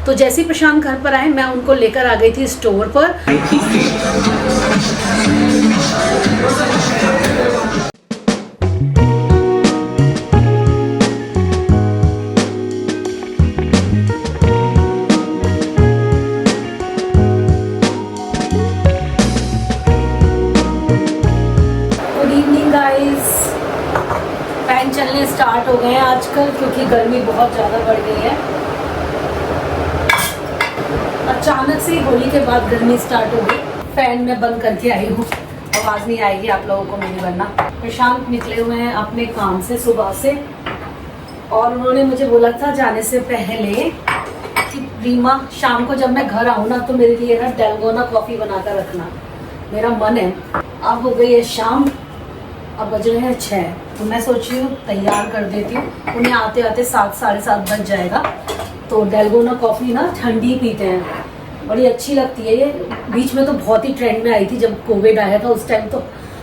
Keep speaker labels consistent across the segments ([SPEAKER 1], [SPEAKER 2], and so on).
[SPEAKER 1] तो जैसे ही प्रशांत घर पर आए मैं उनको लेकर आ गई थी स्टोर पर। Good evening guys. फैन चलने स्टार्ट हो गए हैं आजकल क्योंकि गर्मी बहुत ज़्यादा बढ़ गई है। अचानक से होली के बाद गर्मी स्टार्ट हो गई। फैन में बंद करके आई हूँ, आवाज़ नहीं आएगी आप लोगों को मेरी वरना। प्रशांत निकले हुए हैं अपने काम से सुबह से और उन्होंने मुझे बोला था जाने से पहले कि रीमा शाम को जब मैं घर आऊँ ना तो मेरे लिए ना डेलगोना कॉफ़ी बना कर रखना, मेरा मन है। अब हो गई है शाम, अब बज रहे हैं 6, तो मैं सोच रही हूँ तैयार कर देती हूँ। उन्हें आते आते 7 साढ़े 7 बज जाएगा। तो डेलगोना कॉफ़ी ना ठंडी पीते हैं, बड़ी अच्छी लगती है ये। बीच में तो बहुत ही ट्रेंड में आई थी जब कोविड आया था, उस टाइम तो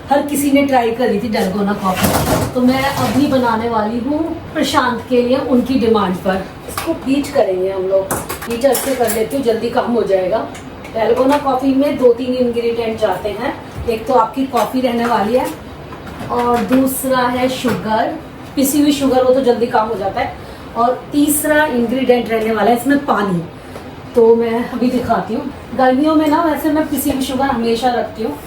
[SPEAKER 1] हर किसी ने ट्राई करी थी डेलगोना कॉफ़ी। तो मैं अभी बनाने वाली हूँ प्रशांत के लिए उनकी डिमांड पर। इसको बीच करेंगे हम लोग, बीच अच्छे कर लेती हूँ, जल्दी काम हो जाएगा। डेलगोना कॉफ़ी में 2-3 इंग्रेडिएंट जाते हैं। एक तो आपकी कॉफ़ी रहने वाली है और दूसरा है शुगर, पिसी हुई शुगर, वो तो जल्दी काम हो जाता है। और तीसरा इंग्रेडिएंट रहने वाला है इसमें पानी। तो मैं अभी दिखाती हूँ। गर्मियों में ना वैसे मैं पिसी हुई शुगर हमेशा रखती हूँ,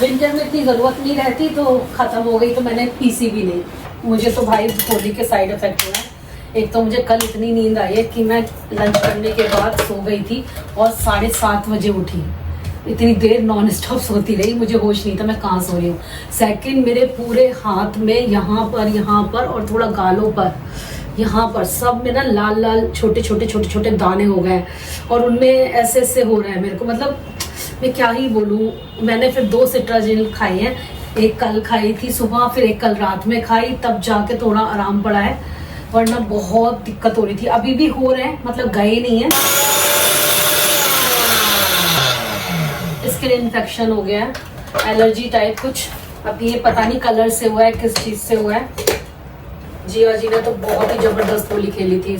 [SPEAKER 1] विंटर में इतनी ज़रूरत नहीं रहती तो ख़त्म हो गई तो मैंने पीसी भी नहीं। मुझे तो भाई होली के साइड इफ़ेक्ट हुआ है। एक तो मुझे कल इतनी नींद आई है कि मैं लंच करने के बाद सो गई थी और 7:30 बजे उठी। इतनी देर नॉन स्टॉप सोती रही, मुझे होश नहीं था मैं कहाँ सो रही हूँ। सेकंड, मेरे पूरे हाथ में यहाँ पर और थोड़ा गालों पर, यहाँ पर सब में ना लाल लाल छोटे छोटे दाने हो गए और उनमें ऐसे ऐसे हो रहा है मेरे को। मतलब मैं क्या ही बोलूँ। मैंने फिर 2 सिट्राजिल खाई हैं, एक कल खाई थी सुबह, फिर एक कल रात में खाई, तब जाके थोड़ा आराम पड़ा है, वरना बहुत दिक्कत हो रही थी। अभी भी हो रहे हैं, मतलब गए नहीं है। स्किन इन्फेक्शन हो गया है, एलर्जी टाइप कुछ। अब ये पता नहीं कलर से हुआ है किस चीज़ से हुआ है। जिया जी ने तो बहुत ही ज़बरदस्त होली खेली थी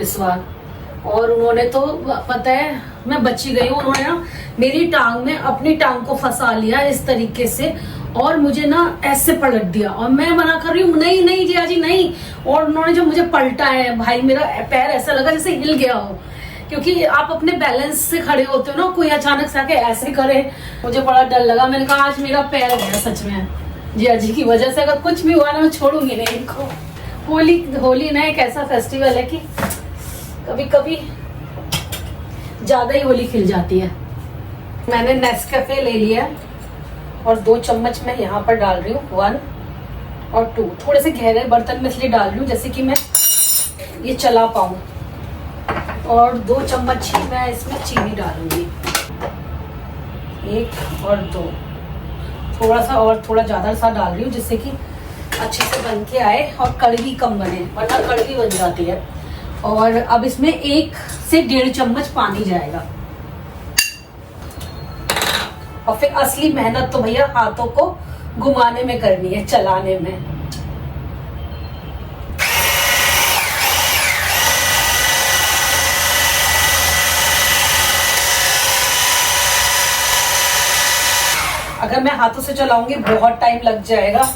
[SPEAKER 1] इस बार, और उन्होंने तो पता है मैं बची गई हूँ। उन्होंने ना मेरी टांग में अपनी टांग को फंसा लिया इस तरीके से और मुझे ना ऐसे पलट दिया और मैं मना कर रही हूँ नहीं नहीं जिया जी नहीं। और उन्होंने जो मुझे पलटा है भाई, मेरा पैर ऐसा लगा जैसे हिल गया हो, क्योंकि आप अपने बैलेंस से खड़े होते हो ना, कोई अचानक से आके ऐसे करे, मुझे बड़ा डर लगा। मैंने कहा आज मेरा पैर गया सच में जिया जी की वजह से। अगर कुछ भी हुआ ना मैं छोड़ूंगी नहीं इनको। होली ना एक ऐसा फेस्टिवल है कि कभी कभी ज़्यादा ही होली खिल जाती है। मैंने नेस्कैफे ले लिया और 2 चम्मच मैं यहाँ पर डाल रही हूँ, 1 और 2। थोड़े से गहरे बर्तन में इसलिए डाल रही हूँ जैसे कि मैं ये चला पाऊँ। और 2 चम्मच ही मैं इसमें चीनी डालूंगी, 1 और 2। थोड़ा सा और थोड़ा ज़्यादा सा डाल रही हूँ जिससे कि अच्छे से बन के आए और कड़वी कम बने, वरना कड़वी बन जाती है। और अब इसमें 1 से 1.5 चम्मच पानी जाएगा। और फिर असली मेहनत तो भैया हाथों को घुमाने में करनी है, चलाने में। अगर मैं हाथों से चलाऊंगी बहुत टाइम लग जाएगा।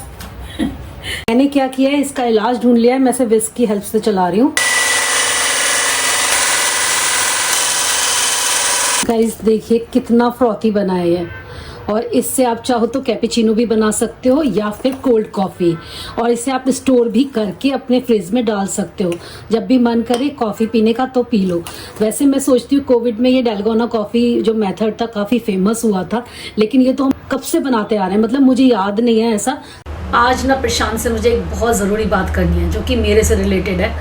[SPEAKER 1] मैंने क्या किया है, इसका इलाज ढूंढ लिया है। मैं इसे विस्क की हेल्प से चला रही हूँ। गाइस देखिए कितना फ्रॉथी बना है ये। और इससे आप चाहो तो कैपेचिनो भी बना सकते हो या फिर कोल्ड कॉफ़ी, और इसे आप स्टोर भी करके अपने फ्रिज में डाल सकते हो। जब भी मन करे कॉफ़ी पीने का तो पी लो। वैसे मैं सोचती हूँ कोविड में ये डेलगोना कॉफ़ी जो मेथड था काफ़ी फेमस हुआ था, लेकिन ये तो हम कब से बनाते आ रहे हैं, मतलब मुझे याद नहीं है ऐसा। आज ना प्रशांत से मुझे एक बहुत ज़रूरी बात करनी है जो कि मेरे से रिलेटेड है,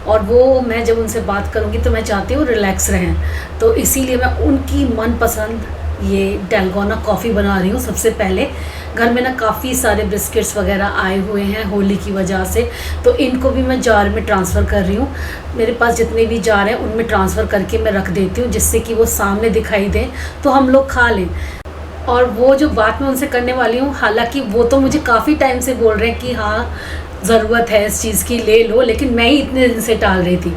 [SPEAKER 1] और वो मैं जब उनसे बात करूँगी तो मैं चाहती हूँ रिलैक्स रहें। तो इसीलिए मैं उनकी मनपसंद ये डेलगोना कॉफ़ी बना रही हूँ। सबसे पहले घर में ना काफ़ी सारे बिस्किट्स वगैरह आए हुए हैं होली की वजह से, तो इनको भी मैं जार में ट्रांसफ़र कर रही हूँ। मेरे पास जितने भी जार हैं उनमें ट्रांसफ़र करके मैं रख देती हूँ, जिससे कि वो सामने दिखाई दें तो हम लोग खा लें। और वो जो बात मैं उनसे करने वाली हूँ, हालांकि वो तो मुझे काफ़ी टाइम से बोल रहे हैं कि हाँ ज़रूरत है इस चीज़ की, ले लो, लेकिन मैं ही इतने दिन से टाल रही थी।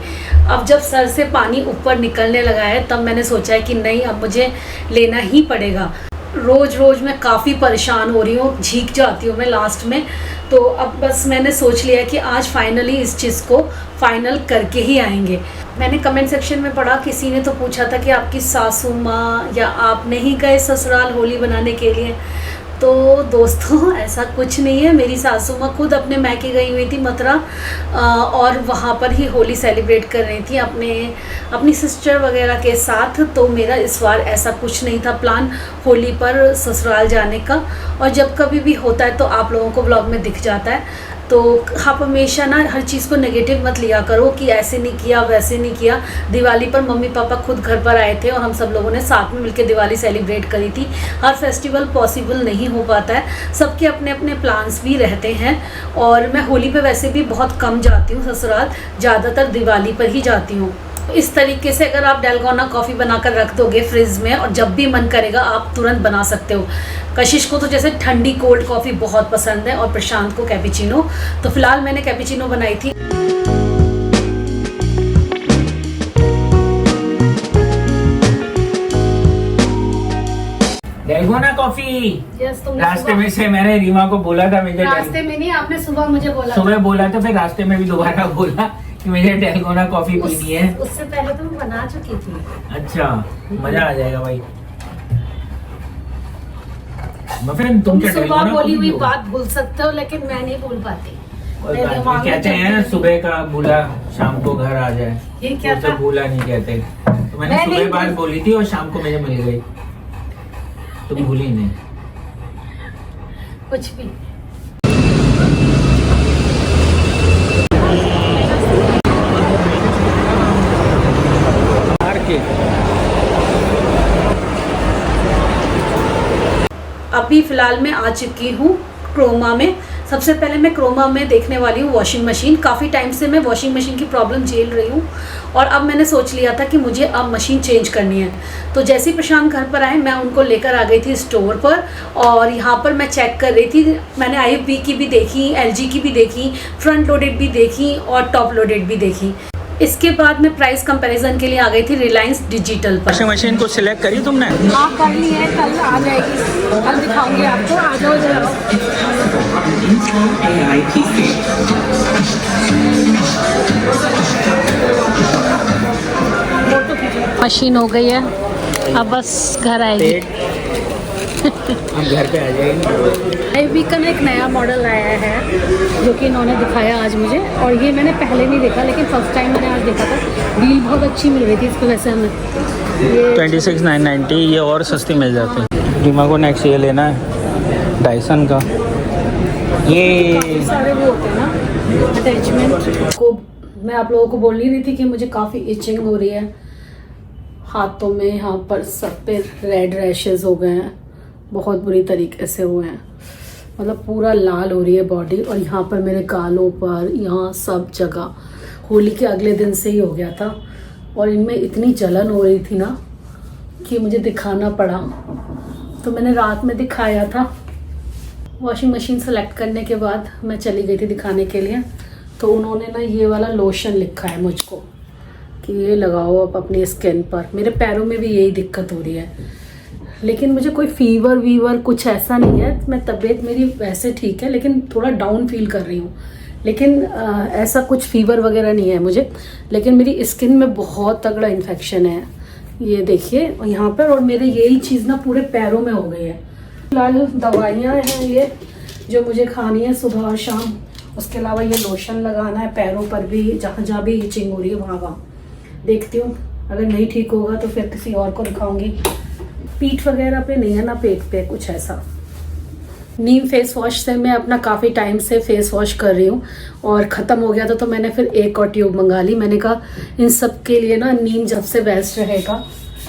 [SPEAKER 1] अब जब सर से पानी ऊपर निकलने लगा है तब मैंने सोचा है कि नहीं, अब मुझे लेना ही पड़ेगा। रोज़ रोज़ मैं काफ़ी परेशान हो रही हूँ, झीक जाती हूँ मैं लास्ट में। तो अब बस मैंने सोच लिया कि आज फाइनली इस चीज़ को फाइनल करके ही आएंगे। मैंने कमेंट सेक्शन में पढ़ा, किसी ने तो पूछा था कि आपकी सासू माँ या आप नहीं गए ससुराल होली बनाने के लिए। तो दोस्तों ऐसा कुछ नहीं है, मेरी सासू माँ खुद अपने मैके गई हुई थी मथुरा, और वहाँ पर ही होली सेलिब्रेट कर रही थी अपनी सिस्टर वगैरह के साथ। तो मेरा इस बार ऐसा कुछ नहीं था प्लान होली पर ससुराल जाने का, और जब कभी भी होता है तो आप लोगों को व्लॉग में दिख जाता है। तो आप हमेशा ना हर चीज़ को नेगेटिव मत लिया करो कि ऐसे नहीं किया वैसे नहीं किया। दिवाली पर मम्मी पापा खुद घर पर आए थे और हम सब लोगों ने साथ में मिलकर दिवाली सेलिब्रेट करी थी। हर फेस्टिवल पॉसिबल नहीं हो पाता है, सबके अपने अपने प्लान्स भी रहते हैं। और मैं होली पे वैसे भी बहुत कम जाती हूँ ससुराल, ज़्यादातर दिवाली पर ही जाती हूँ। इस तरीके से अगर आप डैलगोना कॉफ़ी बनाकर रख दोगे फ्रिज में और जब भी मन करेगा आप तुरंत बना सकते हो। कशिश को तो जैसे ठंडी कोल्ड कॉफ़ी बहुत पसंद है और प्रशांत को कैपेचिनो। तो फिलहाल मैंने कैपेचिनो बनाई थी।
[SPEAKER 2] डैलगोना कॉफी।
[SPEAKER 1] यस, तुमने
[SPEAKER 2] रास्ते में से मैंने रीमा को बोला था, मुझे
[SPEAKER 1] रास्ते में नहीं, आपने सुबह मुझे बोला,
[SPEAKER 2] सुबह बोला तो फिर रास्ते में भी दोबारा बोला कि मुझे डैलगोना कॉफी पीनी है।
[SPEAKER 1] उससे पहले तो मैं बना चुकी थी।
[SPEAKER 2] अच्छा, मजा आ जाएगा भाई। फिर तुम क्या
[SPEAKER 1] सुबह बोली हुई बात भूल सकते हो, लेकिन मैं नहीं भूल पाती।
[SPEAKER 2] कहते हैं सुबह का भूला शाम को घर आ जाए,
[SPEAKER 1] ये क्या था?
[SPEAKER 2] भूला नहीं कहते। तो मैंने सुबह बात बोली थी और शाम को मुझे मिल गई, तुम भूली नहीं
[SPEAKER 1] कुछ भी। अभी फिलहाल मैं आ चुकी हूँ क्रोमा में। सबसे पहले मैं क्रोमा में देखने वाली हूँ वॉशिंग मशीन। काफ़ी टाइम से मैं वॉशिंग मशीन की प्रॉब्लम झेल रही हूँ और अब मैंने सोच लिया था कि मुझे अब मशीन चेंज करनी है। तो जैसे ही प्रशांत घर पर आए मैं उनको लेकर आ गई थी स्टोर पर, और यहाँ पर मैं चेक कर रही थी। मैंने IFB की भी देखी, LG की भी देखी, फ्रंट लोडेड भी देखी और टॉप लोडेड भी देखी। इसके बाद मैं प्राइस कंपैरिजन के लिए आ गई थी रिलायंस डिजिटल पर।
[SPEAKER 2] वॉशिंग मशीन को सिलेक्ट करी तुमने?
[SPEAKER 1] हाँ, कर ली है, कल आ जाएगी, कल दिखाऊंगी आपको। आ जाओ जरा। मशीन हो गई है, अब बस घर आएगी।
[SPEAKER 2] हम घर पे आ जाएंगे।
[SPEAKER 1] IFB का ना एक नया मॉडल आया है जो कि इन्होंने दिखाया आज मुझे, और ये मैंने पहले नहीं देखा, लेकिन फर्स्ट टाइम मैंने आज देखा था। डील बहुत अच्छी मिल रही थी इसको, वैसे हमें
[SPEAKER 2] 26,990 ये और सस्ती मिल जाती है। रीमा को नेक्स्ट ये लेना है डायसन का। ये
[SPEAKER 1] सारे वो होते हैं ना अटैचमेंट को। मैं आप लोगों को बोल नहीं रही थी कि मुझे काफ़ी इचिंग हो रही है हाथों में, यहाँ पर सब पे रेड रैशेस हो गए हैं, बहुत बुरी तरीके से हुए हैं, मतलब पूरा लाल हो रही है बॉडी। और यहाँ पर मेरे गालों पर, यहाँ सब जगह होली के अगले दिन से ही हो गया था, और इनमें इतनी जलन हो रही थी ना कि मुझे दिखाना पड़ा। तो मैंने रात में दिखाया था। वॉशिंग मशीन सेलेक्ट करने के बाद मैं चली गई थी दिखाने के लिए, तो उन्होंने ना ये वाला लोशन लिखा है मुझको कि ये लगाओ आप अपनी स्किन पर। मेरे पैरों में भी यही दिक्कत हो रही है, लेकिन मुझे कोई फीवर वीवर कुछ ऐसा नहीं है। मैं तबीयत मेरी वैसे ठीक है, लेकिन थोड़ा डाउन फील कर रही हूँ, लेकिन ऐसा कुछ फीवर वगैरह नहीं है मुझे। लेकिन मेरी स्किन में बहुत तगड़ा इन्फेक्शन है, ये देखिए यहाँ पर, और मेरे यही चीज़ ना पूरे पैरों में हो गई है। फिलहाल दवाइयाँ हैं ये जो मुझे खानी है सुबह और शाम। उसके अलावा ये लोशन लगाना है पैरों पर भी, जहाँ जहाँ भी इचिंग हो रही है वहाँ देखती हूँ। अगर नहीं ठीक होगा तो फिर किसी और को दिखाऊंगी। पीठ वगैरह पे नहीं है ना, पेट पे कुछ ऐसा। नीम फेस वॉश से मैं अपना काफ़ी टाइम से फेस वॉश कर रही हूँ, और ख़त्म हो गया था तो मैंने फिर एक और ट्यूब मंगा ली। मैंने कहा इन सब के लिए ना नीम सबसे बेस्ट रहेगा।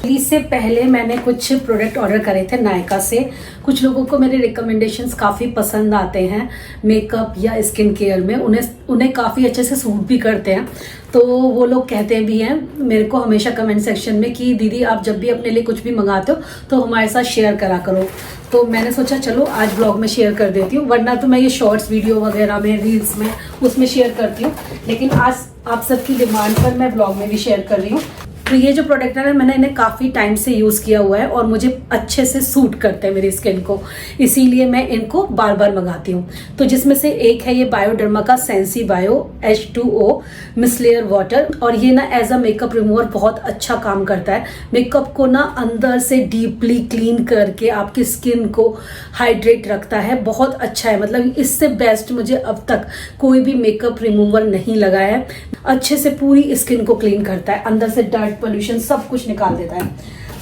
[SPEAKER 1] इससे पहले मैंने कुछ प्रोडक्ट ऑर्डर करे थे नायका से। कुछ लोगों को मेरे रिकमेंडेशंस काफ़ी पसंद आते हैं मेकअप या स्किन केयर में, उन्हें काफ़ी अच्छे से सूट भी करते हैं। तो वो लोग कहते भी हैं मेरे को हमेशा कमेंट सेक्शन में कि दीदी आप जब भी अपने लिए कुछ भी मंगाते हो तो हमारे साथ शेयर करा करो। तो मैंने सोचा चलो आज ब्लॉग में शेयर कर देती हूँ, वरना तो मैं ये शॉर्ट्स वीडियो वगैरह में, रील्स में, उसमें शेयर करती हूँ, लेकिन आज आप सबकी डिमांड पर मैं ब्लॉग में भी शेयर कर रही हूँ। तो ये जो प्रोडक्ट है मैंने इन्हें काफ़ी टाइम से यूज़ किया हुआ है और मुझे अच्छे से सूट करते हैं मेरी स्किन को, इसीलिए मैं इनको बार बार मंगाती हूँ। तो जिसमें से एक है ये बायोडर्मा का सेंसी बायो H2O मिसलेयर वाटर, और ये ना एज अ मेकअप रिमूवर बहुत अच्छा काम करता है। मेकअप को ना अंदर से डीपली क्लीन करके आपकी स्किन को हाइड्रेट रखता है, बहुत अच्छा है। मतलब इससे बेस्ट मुझे अब तक कोई भी मेकअप रिमूवर नहीं लगा है। अच्छे से पूरी स्किन को क्लीन करता है, अंदर से डर्ट, पोल्यूशन सब कुछ निकाल देता है।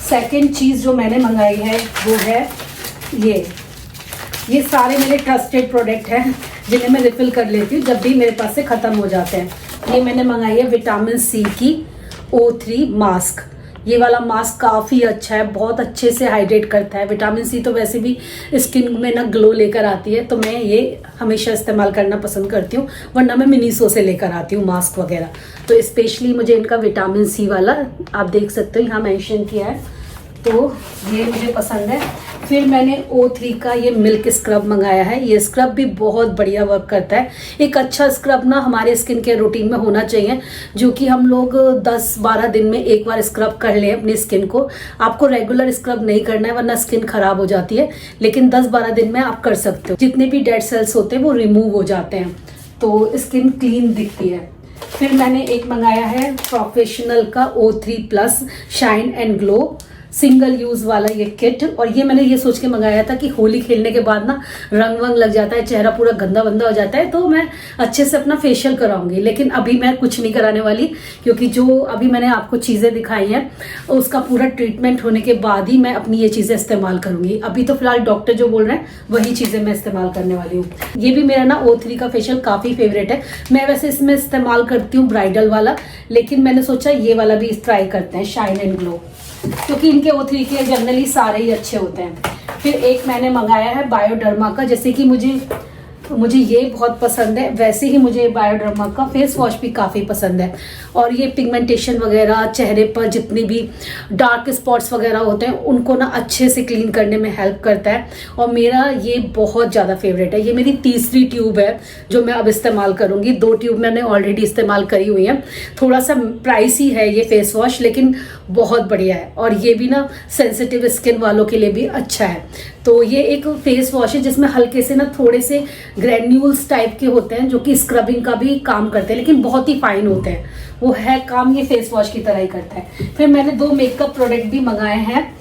[SPEAKER 1] सेकंड चीज जो मैंने मंगाई है वो है ये सारे मेरे ट्रस्टेड प्रोडक्ट हैं जिन्हें मैं रिफिल कर लेती हूँ जब भी मेरे पास से खत्म हो जाते हैं। ये मैंने मंगाई है विटामिन सी की O3 मास्क। ये वाला मास्क काफ़ी अच्छा है, बहुत अच्छे से हाइड्रेट करता है। विटामिन सी तो वैसे भी स्किन में ना ग्लो लेकर आती है, तो मैं ये हमेशा इस्तेमाल करना पसंद करती हूँ, वरना मैं मिनीसो से लेकर आती हूँ मास्क वगैरह। तो स्पेशली मुझे इनका विटामिन सी वाला आप देख सकते हो यहाँ मेंशन किया है, तो ये मुझे पसंद है। फिर मैंने O3 का ये मिल्क स्क्रब मंगाया है। ये स्क्रब भी बहुत बढ़िया वर्क करता है। एक अच्छा स्क्रब ना हमारे स्किन केयर रूटीन में होना चाहिए, जो कि हम लोग 10-12 दिन में एक बार स्क्रब कर लें अपनी स्किन को। आपको रेगुलर स्क्रब नहीं करना है वरना स्किन खराब हो जाती है, लेकिन 10-12 दिन में आप कर सकते हो। जितने भी डेड सेल्स होते हैं वो रिमूव हो जाते हैं, तो स्किन क्लीन दिखती है। फिर मैंने एक मंगाया है प्रोफेशनल का O3+ shine and glow single use वाला ये किट, और ये मैंने ये सोच के मंगाया था कि होली खेलने के बाद ना रंग वंग लग जाता है, चेहरा पूरा गंदा वंदा हो जाता है, तो मैं अच्छे से अपना फेशियल कराऊंगी। लेकिन अभी मैं कुछ नहीं कराने वाली, क्योंकि जो अभी मैंने आपको चीज़ें दिखाई हैं उसका पूरा ट्रीटमेंट होने के बाद ही मैं अपनी ये चीज़ें इस्तेमाल करूंगी। अभी तो फिलहाल डॉक्टर जो बोल रहे हैं वही चीज़ें मैं इस्तेमाल करने वाली हूँ। ये भी मेरा ना O3 का फेशियल काफ़ी फेवरेट है। मैं वैसे इसमें इस्तेमाल करती हूँ ब्राइडल वाला, लेकिन मैंने सोचा ये वाला भी ट्राई करते हैं शाइन एंड ग्लो, क्योंकि इनके O3 के जनरली सारे ही अच्छे होते हैं। फिर एक मैंने मंगाया है बायोडर्मा का, जैसे कि मुझे ये बहुत पसंद है, वैसे ही मुझे बायोडर्मा का फेस वॉश भी काफ़ी पसंद है। और ये पिगमेंटेशन वगैरह, चेहरे पर जितने भी डार्क स्पॉट्स वगैरह होते हैं उनको ना अच्छे से क्लीन करने में हेल्प करता है, और मेरा ये बहुत ज़्यादा फेवरेट है। ये मेरी तीसरी ट्यूब है जो मैं अब इस्तेमाल करूँगी। 2 ट्यूब मैंने ऑलरेडी इस्तेमाल करी हुई है। थोड़ा सा प्राइसी है ये फेस वॉश, लेकिन बहुत बढ़िया है, और ये भी ना सेंसिटिव स्किन वालों के लिए भी अच्छा है। तो ये एक फेस वॉश है जिसमें हल्के से ना थोड़े से ग्रैन्यूल्स टाइप के होते हैं जो कि स्क्रबिंग का भी काम करते हैं, लेकिन बहुत ही फाइन होते हैं। वो है काम ये फेस वॉश की तरह ही करता है। फिर मैंने 2 मेकअप प्रोडक्ट भी मंगाए हैं।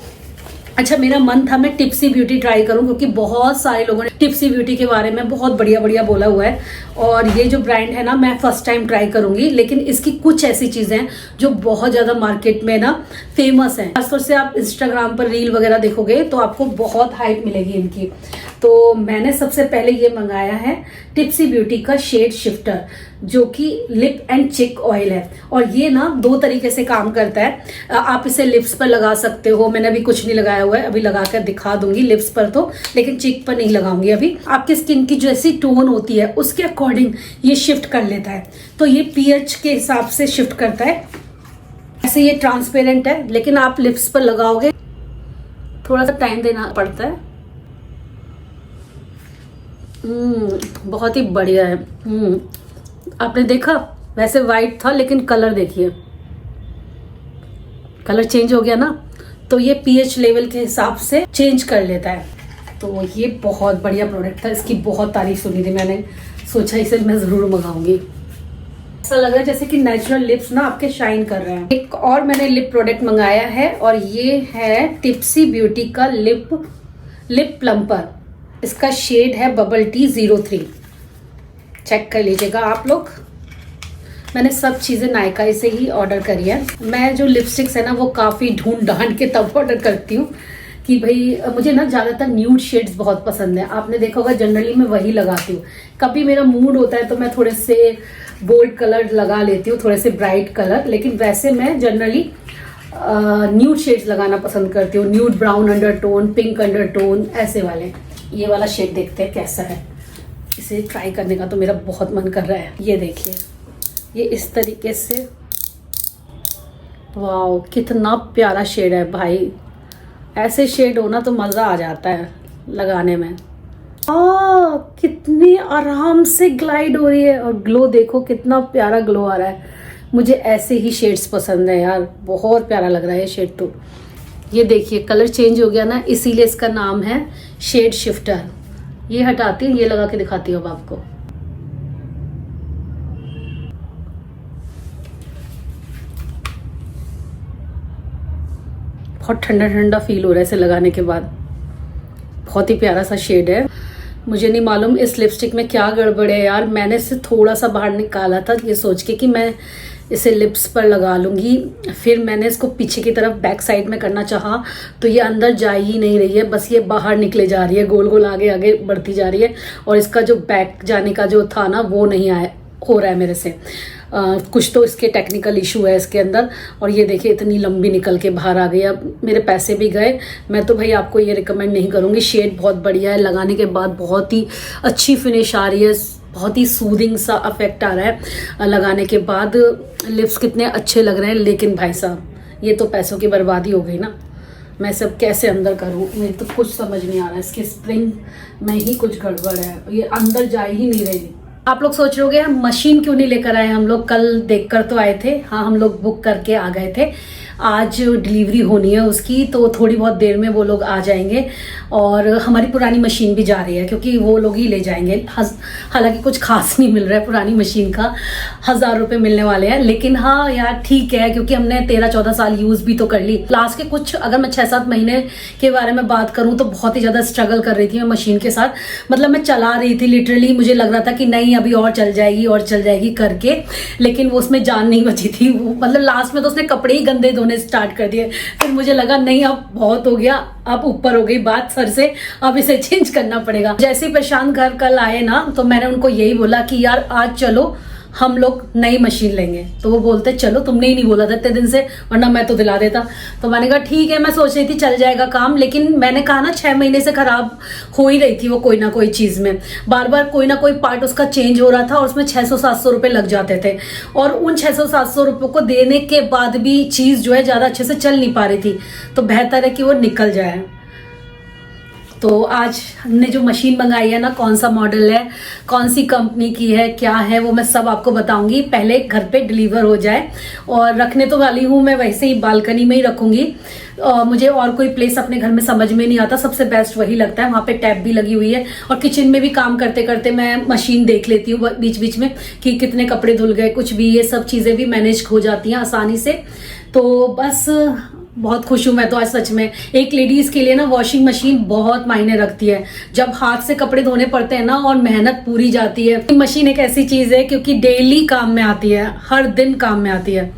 [SPEAKER 1] अच्छा, मेरा मन था मैं टिप्सी ब्यूटी ट्राई करूं, क्योंकि बहुत सारे लोगों ने टिप्सी ब्यूटी के बारे में बहुत बढ़िया बढ़िया बोला हुआ है, और ये जो ब्रांड है ना मैं फर्स्ट टाइम ट्राई करूंगी। लेकिन इसकी कुछ ऐसी चीजें हैं जो बहुत ज्यादा मार्केट में ना फेमस हैं। खासतौर से आप इंस्टाग्राम पर रील वगैरह देखोगे तो आपको बहुत हाइप मिलेगी इनकी। तो मैंने सबसे पहले ये मंगाया है टिप्सी ब्यूटी का शेड शिफ्टर, जो कि लिप एंड चिक ऑयल है, और ये ना 2 तरीके से काम करता है। आप इसे लिप्स पर लगा सकते हो, मैंने अभी कुछ नहीं लगाया हुआ है, अभी लगा कर दिखा दूंगी लिप्स पर तो, लेकिन चिक पर नहीं लगाऊंगी अभी। आपकी स्किन की जैसी टोन होती है उसके अकॉर्डिंग ये शिफ्ट कर लेता है। तो ये pH के हिसाब से शिफ्ट करता है। ऐसे ये ट्रांसपेरेंट है, लेकिन आप लिप्स पर लगाओगे थोड़ा सा टाइम देना पड़ता है। बहुत ही बढ़िया है। आपने देखा वैसे वाइट था, लेकिन कलर देखिए, कलर चेंज हो गया ना। तो ये pH लेवल के हिसाब से चेंज कर लेता है। तो ये बहुत बढ़िया प्रोडक्ट था, इसकी बहुत तारीफ सुनी थी मैंने, सोचा इसे मैं जरूर मंगाऊंगी। ऐसा लग रहा है जैसे कि नेचुरल लिप्स ना आपके शाइन कर रहे हैं। एक और मैंने लिप प्रोडक्ट मंगाया है, और ये है टिप्सी ब्यूटी का लिप प्लम्पर। इसका शेड है बबल टी 03। चेक कर लीजिएगा आप लोग। मैंने सब चीज़ें नायका से ही ऑर्डर करी है। मैं जो लिपस्टिक्स है ना वो काफ़ी ढूंढ ढांड के तब ऑर्डर करती हूँ कि भाई मुझे ना ज़्यादातर न्यूड शेड्स बहुत पसंद है। आपने देखा होगा जनरली मैं वही लगाती हूँ। कभी मेरा मूड होता है तो मैं थोड़े से बोल्ड कलर लगा लेती हूँ, थोड़े से ब्राइट कलर, लेकिन वैसे मैं जनरली न्यूड शेड्स लगाना पसंद करती हूँ, nude brown undertone, pink undertone, ऐसे वाले। ये वाला शेड देखते हैं कैसा है, इसे ट्राई करने का तो मेरा बहुत मन कर रहा है। ये देखिए, ये इस तरीके से, वाह कितना प्यारा शेड है भाई। ऐसे शेड होना तो मज़ा आ जाता है लगाने में। कितनी आराम से ग्लाइड हो रही है, और ग्लो देखो कितना प्यारा ग्लो आ रहा है। मुझे ऐसे ही शेड्स पसंद है यार, बहुत प्यारा लग रहा है ये शेड। तो ये देखिए कलर चेंज हो गया ना, इसीलिए इसका नाम है शेड शिफ्टर। ये हटाती हूँ, ये लगा के दिखाती हूँ अब आपको। बहुत ठंडा ठंडा फील हो रहा है इसे लगाने के बाद। बहुत ही प्यारा सा शेड है। मुझे नहीं मालूम इस लिपस्टिक में क्या गड़बड़ है यार। मैंने इसे थोड़ा सा बाहर निकाला था ये सोच के कि मैं इसे लिप्स पर लगा लूँगी, फिर मैंने इसको पीछे की तरफ बैक साइड में करना चाहा तो ये अंदर जा ही नहीं रही है, बस ये बाहर निकले जा रही है, गोल गोल आगे आगे बढ़ती जा रही है। और इसका जो बैक जाने का जो था ना वो नहीं हो रहा है मेरे से। कुछ तो इसके टेक्निकल इशू है इसके अंदर। और ये देखिए इतनी लंबी निकल के बाहर आ गई, अब मेरे पैसे भी गए। मैं तो भाई आपको ये रिकमेंड नहीं करूँगी। शेड बहुत बढ़िया है, लगाने के बाद बहुत ही अच्छी फिनिश आ रही है, बहुत ही सूदिंग सा इफेक्ट आ रहा है लगाने के बाद। लिप्स कितने अच्छे लग रहे हैं, लेकिन भाई साहब ये तो पैसों की बर्बादी हो गई ना। मैं सब कैसे अंदर करूँ, मुझे तो कुछ समझ नहीं आ रहा है। इसके स्प्रिंग में ही कुछ गड़बड़ है, ये अंदर जा ही नहीं रही। आप लोग सोच रहे होंगे हम मशीन क्यों नहीं लेकर आए, हम लोग कल देखकर तो आए थे। हाँ, हम लोग बुक करके आ गए थे, आज डिलीवरी होनी है उसकी, तो थोड़ी बहुत देर में वो लोग आ जाएंगे। और हमारी पुरानी मशीन भी जा रही है क्योंकि वो लोग ही ले जाएंगे। हालांकि कुछ खास नहीं मिल रहा है पुरानी मशीन का, 1000 रुपये मिलने वाले हैं। लेकिन हाँ यार ठीक है, क्योंकि हमने 13-14 साल यूज़ भी तो कर ली। लास्ट के कुछ अगर मैं 6-7 महीने के बारे में बात करूँ तो बहुत ही ज़्यादा स्ट्रगल कर रही थी मैं मशीन के साथ। मतलब मैं चला रही थी लिटरली, मुझे लग रहा था कि नहीं अभी और चल जाएगी करके, लेकिन वो उसमें जान नहीं बची थी। वो मतलब लास्ट में तो उसने कपड़े ही गंदे धोने स्टार्ट कर दिए। फिर मुझे लगा नहीं अब बहुत हो गया, अब ऊपर हो गई बात सर से, अब इसे चेंज करना पड़ेगा। जैसे ही प्रशांत घर कल आए ना तो मैंने उनको यही बोला कि यार आज चलो हम लोग नई मशीन लेंगे। तो वो बोलते चलो, तुमने ही नहीं बोला था इतने दिन से, वरना मैं तो दिला देता। तो मैंने कहा ठीक है, मैं सोच रही थी चल जाएगा काम, लेकिन मैंने कहा ना 6 महीने से खराब हो ही रही थी वो कोई ना कोई चीज़ में। बार बार कोई ना कोई पार्ट उसका चेंज हो रहा था और उसमें 600-700 रुपये लग जाते थे। और उन 600-700 रुपये को देने के बाद भी चीज़ जो है ज़्यादा अच्छे से चल नहीं पा रही थी। तो बेहतर है कि वो निकल जाए। तो आज हमने जो मशीन मंगाई है ना, कौन सा मॉडल है, कौन सी कंपनी की है, क्या है, वो मैं सब आपको बताऊंगी। पहले घर पे डिलीवर हो जाए। और रखने तो वाली हूँ मैं वैसे ही बालकनी में ही रखूंगी। मुझे और कोई प्लेस अपने घर में समझ में नहीं आता, सबसे बेस्ट वही लगता है। वहाँ पे टैब भी लगी हुई है और किचन में भी काम करते करते मैं मशीन देख लेती हूँ बीच बीच में कि कितने कपड़े धुल गए, कुछ भी, ये सब चीज़ें भी मैनेज हो जाती हैं आसानी से। तो बस बहुत खुश हूँ मैं तो आज सच में। एक लेडीज के लिए ना वॉशिंग मशीन बहुत मायने रखती है। जब हाथ से कपड़े धोने पड़ते हैं ना और मेहनत पूरी जाती है। मशीन एक ऐसी चीज है क्योंकि डेली काम में आती है, हर दिन काम में आती है।